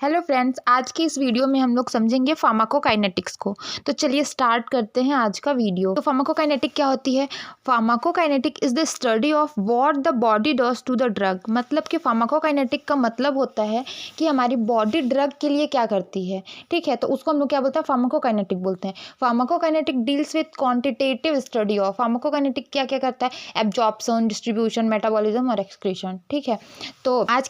Hello friends, आज की इस वीडियो में हम लोग समझेंगे फार्माकोकाइनेटिक्स को। तो चलिए स्टार्ट करते हैं आज का वीडियो। तो फार्माकोकाइनेटिक क्या होती है? Pharmacokinetic is the study of what the body does to the drug. मतलब कि फार्माकोकाइनेटिक का मतलब होता है कि हमारी बॉडी ड्रग के लिए क्या करती है। ठीक है, तो उसको हम लोग क्या बोलते हैं? फार्माकोकाइनेटिक बोलते हैं। Pharmacokinetic deals with quantitative study of. Pharmacokinetic क्या क्या करता है? एब्जॉर्प्शन, डिस्ट्रीब्यूशन, मेटाबॉलिज्म और एक्सक्रीशन। ठीक है, तो आज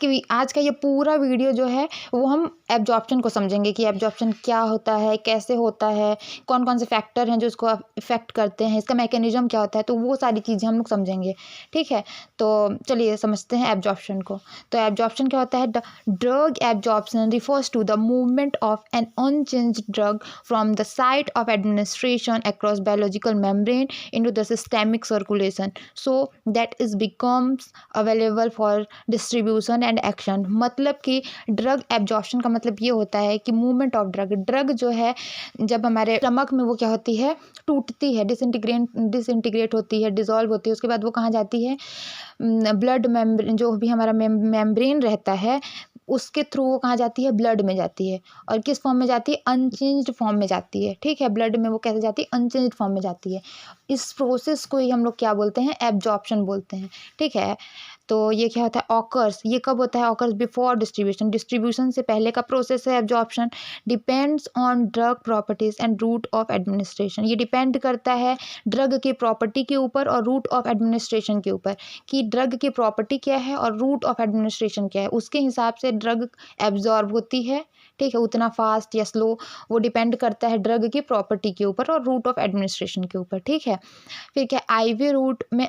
का ये पूरा वीडियो जो है वो हम एब्जॉर्प्शन को समझेंगे कि एब्जॉर्प्शन क्या होता है, कैसे होता है, कौन कौन से फैक्टर हैं जो इसको इफेक्ट करते हैं, इसका मैकेनिज्म क्या होता है। तो वो सारी चीज़ें हम लोग समझेंगे। ठीक है, तो चलिए समझते हैं एब्जॉर्प्शन को। तो एब्जॉर्प्शन क्या होता है? Drug absorption refers to the movement of an unchanged drug from the site of administration across biological membrane into the systemic circulation so that is becomes available for distribution and action. मतलब कि drug absorption का मतलब ये होता है कि movement of drug जो है जब हमारे स्टमक में वो क्या होती है, टूटती है, डिसइंटीग्रेट होती है, डिसॉल्व होती है, उसके बाद वो कहाँ जाती है? ब्लड मेम्ब्रेन, जो भी हमारा मेम्ब्रेन रहता है उसके थ्रू वो कहाँ जाती है? ब्लड में जाती है। और किस फॉर्म में जाती है? अनचेंज्ड फॉर्म में जाती है। ठीक है, ब्लड में वो कैसे जाती है? अनचेंज्ड फॉर्म में जाती है। इस प्रोसेस को ही हम लोग क्या बोलते हैं? एब्जॉर्प्शन बोलते हैं। ठीक है, तो ये क्या होता है? ऑकर्स, ये कब होता है? Occurs before distribution. डिस्ट्रीब्यूशन से पहले का प्रोसेस है absorption. Depends on drug properties and route of administration. ये डिपेंड करता है ड्रग की प्रॉपर्टी के ऊपर और रूट ऑफ एडमिनिस्ट्रेशन के ऊपर कि ड्रग की प्रॉपर्टी क्या है और रूट ऑफ एडमिनिस्ट्रेशन क्या है। उसके हिसाब से ड्रग एब्जॉर्ब होती है। ठीक है, उतना फास्ट या स्लो वो डिपेंड करता है ड्रग की प्रॉपर्टी के ऊपर और रूट ऑफ एडमिनिस्ट्रेशन के ऊपर। ठीक है, फिर क्या आईवी रूट में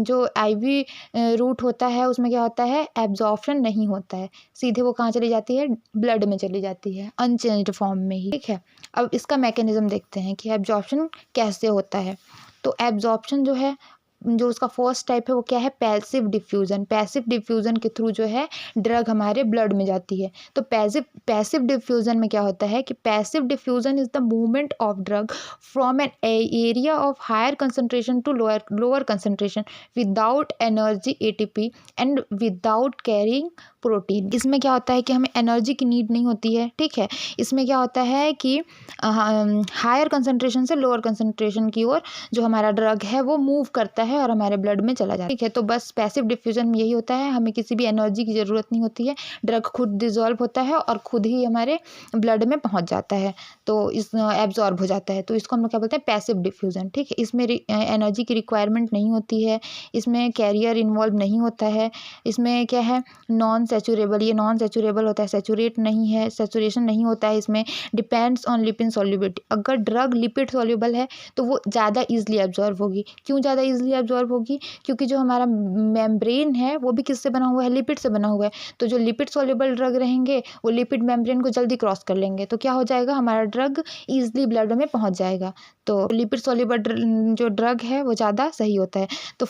जो आईवी रूट होता है उसमें क्या होता है? एब्जॉर्प्शन नहीं होता है, सीधे वो कहाँ चली जाती है? ब्लड में चली जाती है, अनचेंज्ड फॉर्म में ही। ठीक है, अब इसका मैकेनिज्म देखते हैं कि एब्जॉर्प्शन कैसे होता है। तो एब्जॉर्प्शन जो है, जो उसका फर्स्ट टाइप है वो क्या है? Passive diffusion. पैसिव डिफ्यूजन के थ्रू जो है ड्रग हमारे ब्लड में जाती है। तो पैसिव डिफ्यूजन में क्या होता है कि passive diffusion is the movement of drug from an area of higher concentration to lower concentration without energy ATP and without carrying protein. इसमें क्या होता है कि हमें एनर्जी की नीड नहीं होती है। ठीक है, इसमें क्या होता है कि हायर कंसंट्रेशन से लोअर कंसंट्रेशन की ओर जो हमारा ड्रग है वो मूव करता है और हमारे ब्लड में चला जाता है। ठीक है, तो बस पैसिव डिफ्यूजन में यही होता है, हमें किसी भी एनर्जी की ज़रूरत नहीं होती है, ड्रग खुद डिजॉल्व होता है और खुद ही हमारे ब्लड में पहुंच जाता है, तो इस एब्जॉर्ब हो जाता है। तो इसको हम लोग क्या बोलते हैं? Passive diffusion. ठीक है, इसमें एनर्जी की रिक्वायरमेंट नहीं होती है, इसमें कैरियर इन्वॉल्व नहीं होता है, इसमें क्या है? नॉन सैचुरेबल, ये नॉन सैचुरेबल होता है, सैचुरेट नहीं है, सैचुरेशन नहीं होता है इसमें। Depends on lipid solubility. अगर ड्रग लिपिड सॉल्युबल है तो वो ज़्यादा ईजिली एब्जॉर्ब होगी। क्यों ज़्यादा ईजिली एब्जॉर्ब होगी? क्योंकि जो हमारा मेम्ब्रेन है वो भी किससे बना हुआ है? लिपिड से बना हुआ है। तो जो लिपिड सॉल्युबल ड्रग रहेंगे वो लिपिड मेम्ब्रेन को जल्दी क्रॉस कर लेंगे, तो क्या हो जाएगा? हमारा ड्रग ईजिली ब्लड में पहुंच जाएगा। तो लिपिड सॉल्युबल जो ड्रग है वो ज़्यादा सही होता है। तो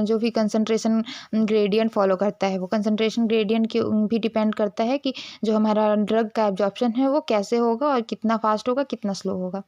जो भी कंसंट्रेशन ग्रेडियंट फॉलो करता है वो कंसंट्रेशन ग्रेडियंट की भी डिपेंड करता है कि जो हमारा ड्रग का एब्जॉर्प्शन है वो कैसे होगा और कितना फास्ट होगा, कितना स्लो होगा।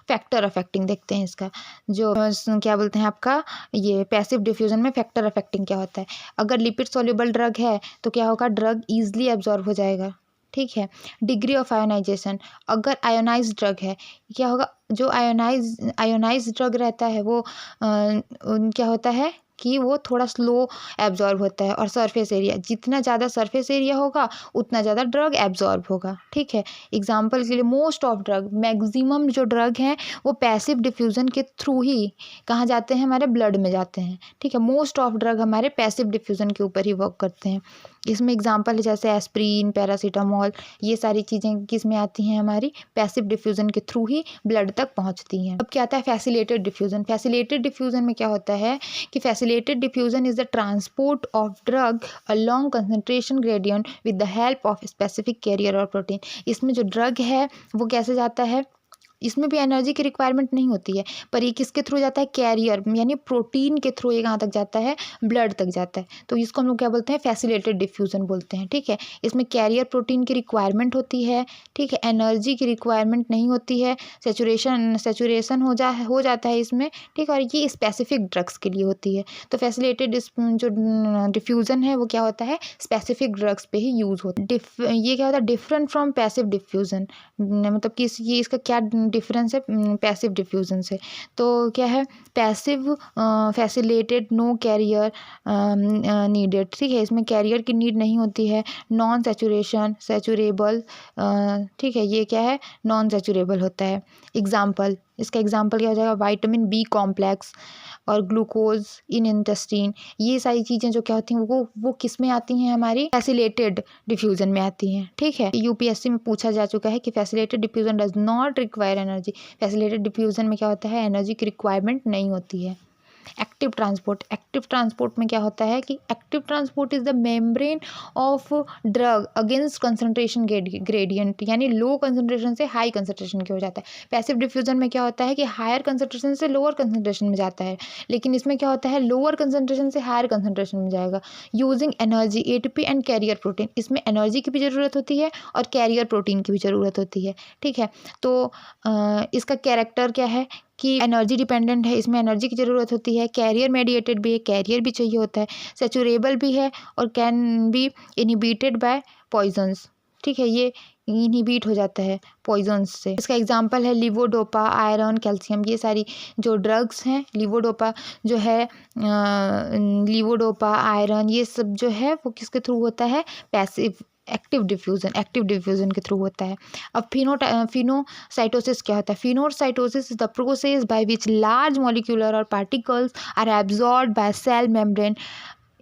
फैक्टर अफेक्टिंग देखते हैं इसका, जो क्या बोलते हैं आपका, ये पैसिव डिफ्यूजन में फैक्टर अफेक्टिंग क्या होता है? अगर लिपिड सॉल्युबल ड्रग है तो क्या होगा? ड्रग ईजिली एब्जॉर्ब हो जाएगा। ठीक है, डिग्री ऑफ आयोनाइजेशन, अगर आयोनाइज ड्रग है क्या होगा? जो आयोनाइज ड्रग रहता है वो क्या होता है कि वो थोड़ा स्लो एब्जॉर्ब होता है। और सरफेस एरिया, जितना ज़्यादा सरफेस एरिया होगा उतना ज़्यादा ड्रग एब्जॉर्ब होगा। ठीक है, एग्जांपल के लिए मोस्ट ऑफ ड्रग, मैक्सिमम जो ड्रग हैं वो पैसिव डिफ्यूज़न के थ्रू ही कहाँ जाते हैं? हमारे ब्लड में जाते हैं। ठीक है, मोस्ट ऑफ ड्रग हमारे पैसिव डिफ्यूज़न के ऊपर ही वर्क करते हैं। इसमें एग्जांपल है जैसे एस्प्रिन, पैरासीटामोल, ये सारी चीज़ें किस में आती हैं? हमारी पैसिव डिफ्यूज़न के थ्रू ही ब्लड तक पहुँचती हैं। अब क्या आता है? Facilitated diffusion. फैसिलिटेड डिफ्यूज़न में क्या होता है कि facilitated diffusion is the transport of drug along concentration gradient with the help of specific carrier और प्रोटीन। इसमें जो ड्रग है वो कैसे जाता है? इसमें भी एनर्जी की रिक्वायरमेंट नहीं होती है, पर ये किसके थ्रू जाता है, कैरियर यानी प्रोटीन के थ्रू ये कहाँ तक जाता है, ब्लड तक जाता है। तो इसको हम लोग क्या बोलते हैं, फैसिलिटेटेड डिफ्यूज़न बोलते हैं। ठीक है, इसमें कैरियर प्रोटीन की रिक्वायरमेंट होती है। ठीक है, एनर्जी की रिक्वायरमेंट नहीं होती है, सेचुरेशन हो जाता है इसमें। ठीक है, और ये स्पेसिफिक ड्रग्स के लिए होती है। तो फैसिलिटेटेड जो डिफ्यूज़न है वो क्या होता है, स्पेसिफिक ड्रग्स पे ही यूज़ होता है। ये क्या होता है, डिफरेंट फ्रॉम पैसिव डिफ्यूज़न, मतलब कि ये इसका क्या डिफरेंस है पैसिव डिफ्यूज़न से। तो क्या है, passive facilitated, no carrier needed. ठीक है, इसमें कैरियर की नीड नहीं होती है। नॉन सैचुरेबल, ठीक है, ये क्या है, नॉन सैचुरेबल होता है। एग्जाम्पल, इसका एग्जाम्पल क्या हो जाएगा, विटामिन बी कॉम्प्लेक्स और ग्लूकोज इन इंटेस्टीन। ये सारी चीज़ें जो क्या होती हैं वो किस में आती हैं, हमारी फैसिलिटेटेड डिफ्यूज़न में आती हैं। ठीक है, यूपीएससी में पूछा जा चुका है कि facilitated diffusion does not require energy. Facilitated diffusion में क्या होता है, एनर्जी की रिक्वायरमेंट नहीं होती है। एक्टिव ट्रांसपोर्ट में क्या होता है कि active transport is the membrane of drug against concentration gradient, यानी लो कंसंट्रेशन से हाई कंसंट्रेशन की हो जाता है। पैसिव डिफ्यूजन में क्या होता है कि हायर कंसंट्रेशन से लोअर कंसंट्रेशन में जाता है, लेकिन इसमें क्या होता है, लोअर कंसंट्रेशन से हायर कंसंट्रेशन में जाएगा using energy, ATP and carrier protein. इसमें एनर्जी की भी ज़रूरत होती है और कैरियर प्रोटीन की भी ज़रूरत होती है। ठीक है, तो इसका कैरेक्टर क्या है कि एनर्जी डिपेंडेंट है, इसमें एनर्जी की ज़रूरत होती है। कैरियर मेडिएटेड भी है, कैरियर भी चाहिए होता है। सैचुरेबल भी है और can be inhibited by poisons. ठीक है, ये इनहिबिट हो जाता है पॉइजन्स से। इसका एग्जांपल है लिवोडोपा, आयरन, कैल्शियम। ये सारी जो ड्रग्स हैं, लिवोडोपा जो है, लिवोडोपा, आयरन, ये सब जो है वो किसके थ्रू होता है, पैसिव एक्टिव डिफ्यूजन के थ्रू होता है। अब फिनोसाइटोसिस क्या होता है, pinocytosis is the process by which large molecular और particles are absorbed by cell membrane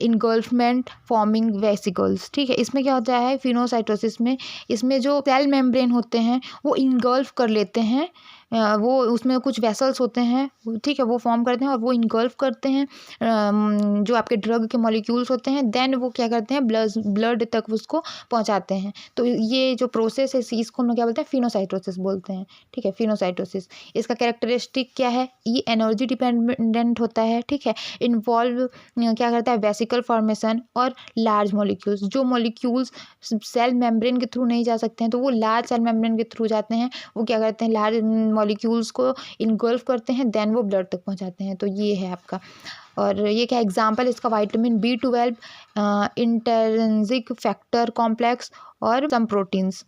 engulfment forming vesicles. ठीक है, इसमें क्या होता है फिनोसाइटोसिस में, इसमें जो सेल मेम्ब्रेन होते हैं वो इनगल्फ कर लेते हैं, वो उसमें कुछ वेसल्स होते हैं, ठीक है, वो फॉर्म करते हैं और वो इनगल्फ करते हैं जो आपके ड्रग के मॉलिक्यूल्स होते हैं, देन वो क्या करते हैं, ब्लड तक उसको पहुंचाते हैं। तो ये जो प्रोसेस है इसको हम लोग क्या बोलते हैं, फिनोसाइटोसिस बोलते हैं। ठीक है, फिनोसाइटोसिस, इसका कैरेक्टरिस्टिक क्या है, ये एनर्जी डिपेंडेंट होता है। ठीक है, इन्वॉल्व क्या करता है, वेसिकल फॉर्मेशन और लार्ज मॉलिक्यूल्स। जो मॉलिक्यूल्स सेल मेम्ब्रेन के थ्रू नहीं जा सकते हैं तो वो लार्ज सेल मेम्ब्रेन के थ्रू जाते हैं, वो क्या करते हैं, लार्ज मॉलिक्यूल्स को इनगल्फ करते हैं, देन वो ब्लड तक पहुंचाते हैं। तो ये है आपका, और ये क्या एग्जांपल इसका, vitamin B12, intrinsic factor complex और सम प्रोटीन्स।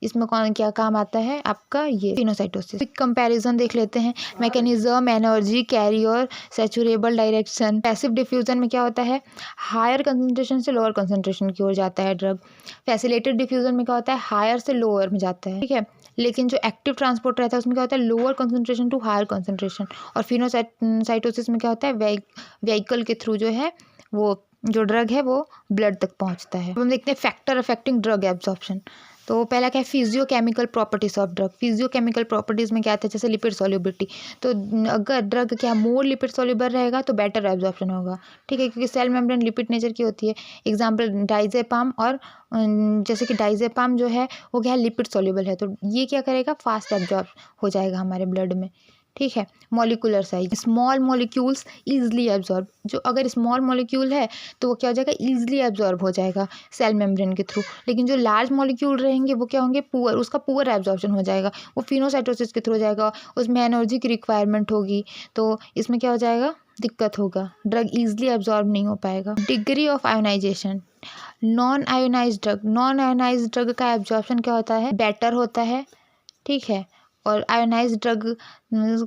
इसमें कौन क्या काम आता है आपका, ये फिनोसाइटोसिस। कंपैरिजन देख लेते हैं, mechanism, energy, carrier, saturable, direction. Passive diffusion में क्या होता है, हायर कंसंट्रेशन से लोअर कंसंट्रेशन की ओर जाता है ड्रग। फैसिलिटेटेड डिफ्यूजन में क्या होता है, हायर से लोअर में जाता है। ठीक है, लेकिन जो एक्टिव ट्रांसपोर्ट रहता है उसमें क्या होता है, lower concentration to higher concentration. और फिनोसाइटोसिस में क्या होता है, व्हीकल के थ्रू जो है वो जो ड्रग है वो ब्लड तक पहुंचता है। हम देखते हैं फैक्टर अफेक्टिंग ड्रग एब्जॉर्प्शन। तो पहला क्या है, physicochemical properties of drug. Physicochemical properties में क्या आता है, जैसे लिपिड सॉल्युबिलिटी। तो अगर ड्रग क्या मोर लिपिड सॉल्युबल रहेगा तो बेटर एब्जॉर्प्शन होगा। ठीक है, क्योंकि सेल मेम्ब्रेन लिपिड नेचर की होती है। एग्जाम्पल डाइजेपाम, और जैसे कि डाइजेपाम जो है वो क्या है, लिपिड सॉल्युबल है, तो ये क्या करेगा, फास्ट एब्जॉर्ब हो जाएगा हमारे ब्लड में। ठीक है, molecular size, small molecules easily absorb. जो अगर स्मॉल मॉलिक्यूल है तो वो क्या हो जाएगा, ईजिली एब्जॉर्ब हो जाएगा सेल मेम्ब्रेन के थ्रू। लेकिन जो लार्ज मॉलिक्यूल रहेंगे वो क्या होंगे, उसका पुअर एब्जॉर्प्शन हो जाएगा, वो फिनोसाइटोसिस के थ्रू हो जाएगा, उसमें एनर्जी की रिक्वायरमेंट होगी, तो इसमें क्या हो जाएगा, दिक्कत होगा, ड्रग ईजिली एब्जॉर्ब नहीं हो पाएगा। Degree of ionisation, non ionise drug का एब्जॉर्प्शन क्या होता है, बेटर होता है। ठीक है, और आयोनाइज ड्रग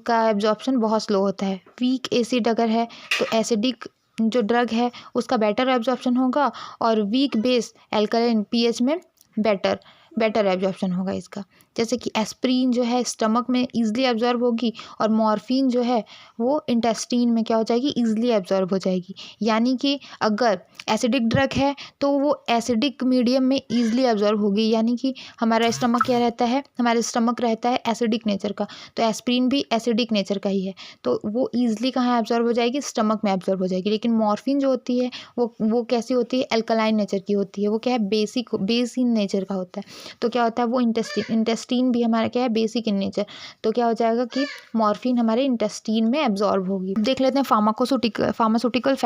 का एब्जॉर्प्शन बहुत स्लो होता है। वीक एसिड अगर है तो एसिडिक जो ड्रग है उसका बेटर एब्जॉर्प्शन होगा, और वीक बेस एल्कलाइन पीएच में बेटर एब्जॉर्प्शन होगा इसका। जैसे कि एस्प्रीन जो है स्टमक में ईजिली एब्जॉर्ब होगी, और मॉर्फिन जो है वो इंटेस्टीन में क्या हो जाएगी, ईजिली एब्जॉर्ब हो जाएगी। यानी कि अगर एसिडिक ड्रग है तो वो एसिडिक मीडियम में ईजिली एब्जॉर्ब होगी, यानी कि हमारा स्टमक क्या रहता है, हमारा स्टमक रहता है एसिडिक नेचर का, तो एस्प्रीन भी एसिडिक नेचर का ही है, तो वो ईजिली कहाँ एब्जॉर्ब हो जाएगी, स्टमक में एब्जॉर्ब हो जाएगी। लेकिन मॉर्फिन जो होती है वो कैसी होती है, एल्कलाइन नेचर की होती है, वो क्या है, बेसिक नेचर का होता है। तो क्या होता है वो इंटेस्टीन भी हमारा क्या है बेसिक इन नेचर, तो क्या हो जाएगा कि मॉर्फिन हमारे इंटेस्टीन में एब्जॉर्ब होगी। देख लेते हैं फार्मास्यूटिकल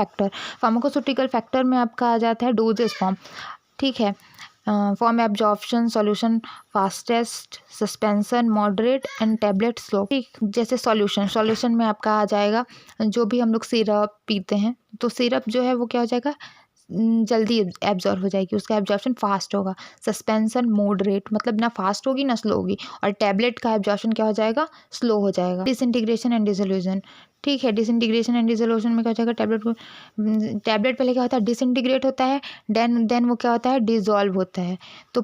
फैक्टर में आपका आ जाता है डोजेस फॉर्म, ठीक है। Form absorption, solution fastest, suspension moderate and tablet slow, ठीक। जैसे सॉल्यूशन में आपका आ जाएगा जो भी हम लोग सिरप पीते हैं, तो सिरप जो है वो क्या हो जाएगा जल्दी एब्जॉर्ब हो जाएगी, उसका एब्जॉर्प्शन फास्ट होगा। सस्पेंशन मॉडरेट मतलब ना फास्ट होगी ना स्लो होगी, और टैबलेट का एब्जॉर्प्शन क्या हो जाएगा स्लो हो जाएगा। डिसइंटीग्रेशन एंड डिसोल्यूशन, ठीक है। डिसइंटीग्रेशन एंड डिसोल्यूशन में क्या हो जाएगा टैबलेट पहले क्या होता है डिसइंटीग्रेट होता है, देन वो क्या होता है डिसॉल्व होता है। तो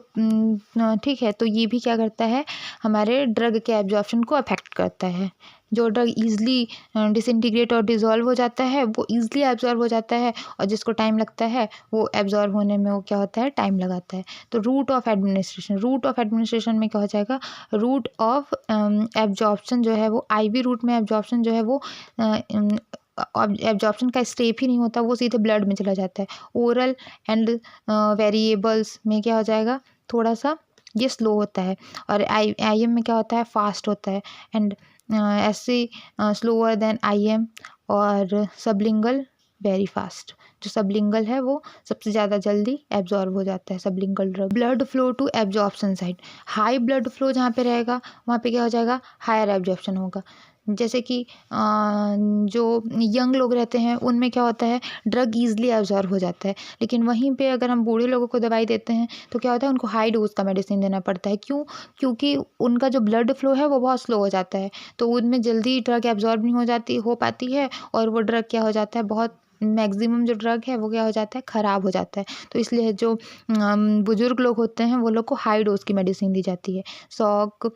ठीक है, तो ये भी क्या करता है हमारे ड्रग के एब्जॉर्प्शन को अफेक्ट करता है। जो ड्रग ईजिली डिसइंटीग्रेट और डिसॉल्व हो जाता है वो ईजिली एब्जॉर्ब हो जाता है, और जिसको टाइम लगता है वो एब्जॉर्ब होने में वो क्या होता है टाइम लगाता है। तो रूट ऑफ एडमिनिस्ट्रेशन में क्या हो जाएगा रूट ऑफ एब्जॉर्प्शन जो है वो आईवी रूट में एब्जॉर्प्शन जो है वो एब्जॉर्प्शन का स्टेप ही नहीं होता, वो सीधे ब्लड में चला जाता है। ओरल एंड वेरिएबल्स में क्या हो जाएगा थोड़ा सा ये स्लो होता है, और आईएम में क्या होता है फास्ट होता है, and SC slower than IM, और सबलिंगल वेरी फास्ट। जो सबलिंगल है वो सबसे ज़्यादा जल्दी एब्जॉर्ब हो जाता है sublingual drug. Blood flow to absorption site, high blood flow जहाँ पे रहेगा वहाँ पे क्या हो जाएगा हायर एब्जॉर्प्शन होगा। जैसे कि जो यंग लोग रहते हैं उनमें क्या होता है ड्रग ईजिली एब्जॉर्ब हो जाता है, लेकिन वहीं पे अगर हम बूढ़े लोगों को दवाई देते हैं तो क्या होता है उनको हाई डोज का मेडिसिन देना पड़ता है। क्यों? क्योंकि उनका जो ब्लड फ्लो है वो बहुत स्लो हो जाता है, तो उनमें जल्दी ड्रग एब्जॉर्ब नहीं हो पाती है, और वो ड्रग क्या हो जाता है बहुत मैक्सिमम जो ड्रग है वो क्या हो जाता है ख़राब हो जाता है। तो इसलिए जो बुज़ुर्ग लोग होते हैं वो लोग को हाई डोज की मेडिसिन दी जाती है। शॉक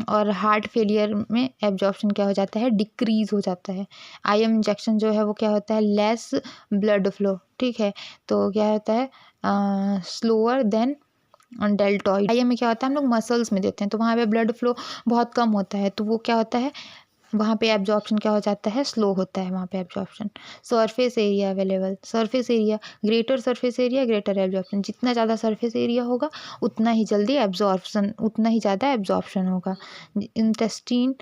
और हार्ट फेलियर में एब्जॉर्प्शन क्या हो जाता है डिक्रीज हो जाता है। आईएम इंजेक्शन जो है वो क्या होता है लेस ब्लड फ्लो, ठीक है। तो क्या होता है स्लोअर देन डेल्टॉइड। आईएम में क्या होता है हम लोग मसल्स में देते हैं, तो वहाँ पे ब्लड फ्लो बहुत कम होता है, तो वो क्या होता है वहाँ पे एब्जॉर्प्शन क्या हो जाता है स्लो होता है वहाँ पे absorption. Surface area available, surface area greater surface area greater absorption, जितना ज़्यादा सरफेस एरिया होगा उतना ही जल्दी एब्जॉर्प्शन उतना ही ज़्यादा एब्जॉर्प्शन होगा। इंटेस्टीन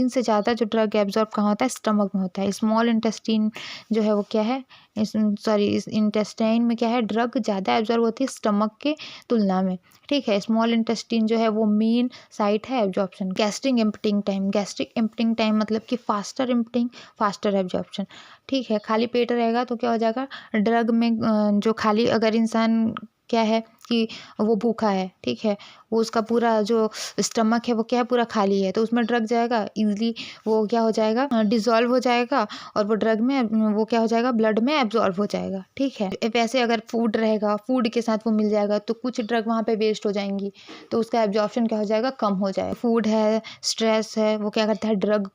से ज़्यादा जो ड्रग एब्जॉर्ब कहाँ होता है स्टमक में होता है। स्मॉल इंटेस्टीन जो है वो क्या है इस इंटेस्टाइन में क्या है ड्रग ज़्यादा एब्जॉर्ब होती है स्टमक के तुलना में, ठीक है। स्मॉल इंटेस्टीन जो है वो मेन साइट है एब्जॉर्प्शन। गैस्ट्रिक एम्प्टिंग टाइम मतलब कि फास्टर एम्प्टिंग फास्टर एब्जॉर्प्शन, ठीक है। खाली पेट रहेगा तो क्या हो जाएगा ड्रग में जो खाली अगर इंसान क्या है कि वो भूखा है, ठीक है, वो उसका पूरा जो स्टमक है वो क्या है पूरा खाली है, तो उसमें ड्रग जाएगा इजीली वो क्या हो जाएगा डिसॉल्व हो जाएगा, और वो ड्रग में वो क्या हो जाएगा ब्लड में एब्जॉर्ब हो जाएगा, ठीक है। वैसे अगर फूड रहेगा फूड के साथ वो मिल जाएगा तो कुछ ड्रग वहाँ पे वेस्ट हो जाएंगी, तो उसका एब्जॉर्प्शन क्या हो जाएगा कम हो जाएगा। फूड है स्ट्रेस है वो क्या करता है ड्रग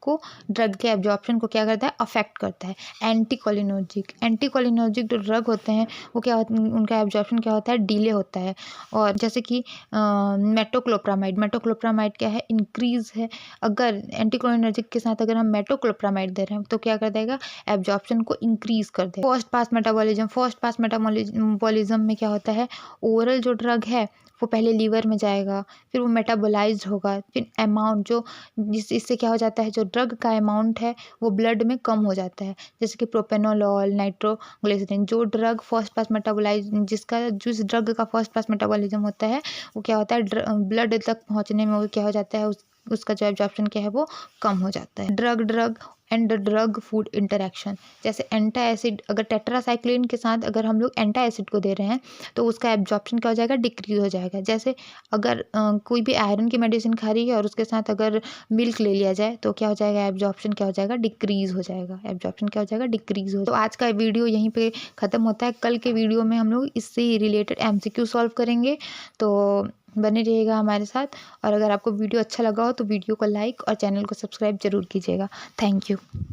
के एब्जॉर्प्शन को क्या करता है अफेक्ट करता है। एंटीकोलिनर्जिक जो ड्रग होते हैं वो क्या उनका एब्जॉर्प्शन क्या होता है डिले होता है। और जैसे कि मेटोक्लोप्रामाइड क्या है इंक्रीज है, अगर एंटीकोलिनर्जिक के साथ अगर हम मेटोक्लोप्रामाइड दे रहे हैं तो क्या कर देगा एब्जॉर्प्शन को इंक्रीज कर देगा। फर्स्ट पास मेटाबॉलिज्म में क्या होता है ओरल जो ड्रग है वो पहले लीवर में जाएगा, फिर वो मेटाबोलाइज्ड होगा, फिर अमाउंट जो इससे क्या हो जाता है जो ड्रग का अमाउंट है वो ब्लड में कम हो जाता है। जैसे कि प्रोपेनोलॉल नाइट्रोग्लिसरीन जो ड्रग फर्स्ट पास मेटाबोलाइज जिस ड्रग का फर्स्ट पास मेटाबॉलिज्म होता है वो क्या होता है ब्लड तक पहुंचने में वो क्या हो जाता है उसका जो एब्जॉर्प्शन क्या है वो कम हो जाता है। Drug and drug food interaction, जैसे एंटा एसिड अगर टेट्रासाइक्लिन के साथ अगर हम लोग एंटा एसिड को दे रहे हैं तो उसका एब्जॉर्प्शन क्या हो जाएगा डिक्रीज हो जाएगा। जैसे अगर कोई भी आयरन की मेडिसिन खा रही है और उसके साथ अगर मिल्क ले लिया जाए तो क्या हो जाएगा एब्जॉर्प्शन क्या हो जाएगा डिक्रीज हो जाएगा, एब्जॉर्प्शन क्या हो जाएगा डिक्रीज हो। तो आज का वीडियो यहीं पे ख़त्म होता है, कल के वीडियो में हम लोग इससे ही रिलेटेड MCQ सॉल्व करेंगे, तो बने रहिएगा हमारे साथ। और अगर आपको वीडियो अच्छा लगा हो तो वीडियो को लाइक और चैनल को सब्सक्राइब जरूर कीजिएगा। Thank you.